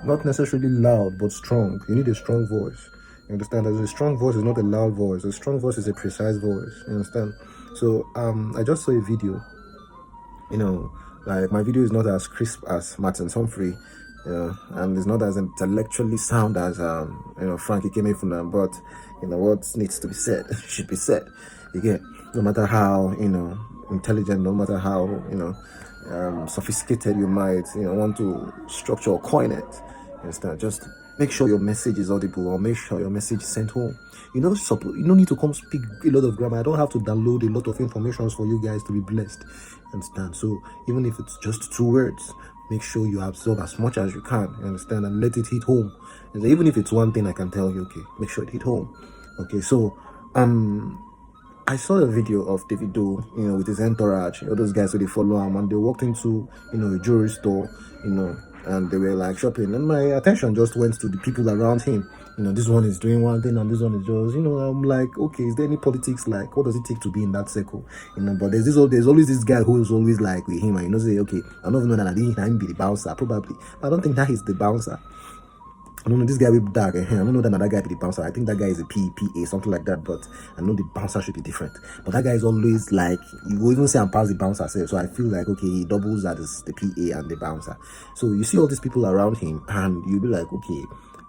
not necessarily loud, but strong. You need a strong voice. You understand? As a strong voice is not a loud voice. A strong voice is a precise voice. You understand? So I just saw a video. Like my video is not as crisp as Martin Humphrey, and it's not as intellectually sound as Frankie came from them. But what needs to be said should be said. You get, no matter how intelligent, no matter how sophisticated you might want to structure or coin it. You understand? Just make sure your message is audible, or make sure your message is sent home. You don't need to come speak a lot of grammar. I don't have to download a lot of information for you guys to be blessed. Understand? So even if it's just 2 words, make sure you absorb as much as you can. You understand? And let it hit home. And even if it's one thing, I can tell you, okay, make sure it hit home. Okay, so I saw a video of Davido, with his entourage, all those guys who they follow him, and they walked into, a jewelry store, and they were like shopping, and my attention just went to the people around him. This one is doing one thing, and this one is just, I'm like, okay, is there any politics? Like, what does it take to be in that circle? But there's always this guy who is always like with him, and say, okay, I don't even know that I didn't be the bouncer, probably. I don't think that is the bouncer. I don't know, this guy with dark hair. I don't know that another guy be the bouncer. I think that guy is a PPA, something like that. But I know the bouncer should be different. But that guy is always like, you will even say I'm past the bouncer. So I feel like, okay, he doubles as the PA and the bouncer. So you see all these people around him, and you'll be like, okay,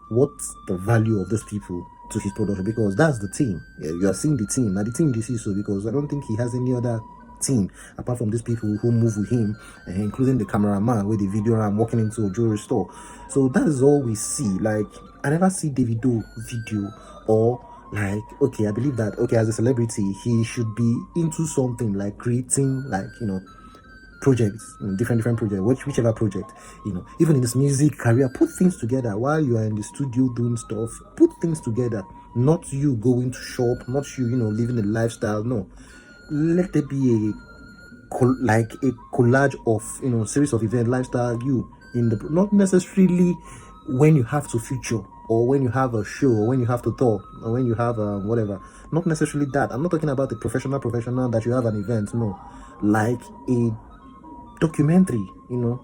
what's the value of those people to his production? Because that's the team. Yeah, you are seeing the team. Now the team this is so, because I don't think he has any other team apart from these people who move with him, including the cameraman with the video ram walking into a jewelry store. So that is all we see. Like, I never see Davido video, or like, okay, I believe that, okay, as a celebrity he should be into something like creating, like, projects, different projects, whichever project, even in this music career, put things together while you are in the studio doing stuff. Put things together, not you going to shop, not you living a lifestyle. No, let there be a collage of series of event lifestyle, you in the, not necessarily when you have to feature, or when you have a show, or when you have to talk, or when you have whatever. Not necessarily that. I'm not talking about the professional that you have an event. No, like a documentary. You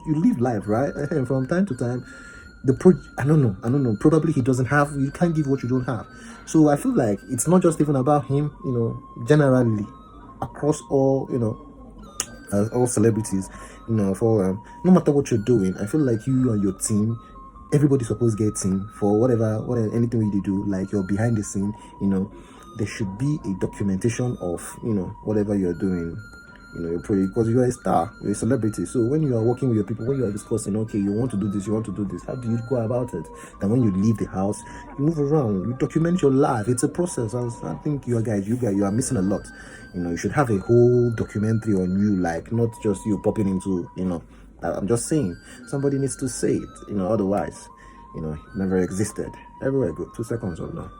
live life, right? And from time to time, I don't know, probably you can't give what you don't have. So I feel like it's not just even about him, generally across all all celebrities, for no matter what you're doing. I feel like you and your team, everybody's supposed to get team for whatever anything you do, like you're behind the scene. There should be a documentation of whatever you're doing. Because you're a star, you're a celebrity. So when you are working with your people, when you are discussing, okay, you want to do this, how do you go about it? Then when you leave the house, you move around, you document your life. It's a process. And I think you are missing a lot. You should have a whole documentary on you, like not just you popping into, I'm just saying, somebody needs to say it, otherwise, it never existed. Everywhere I go, 2 seconds or no.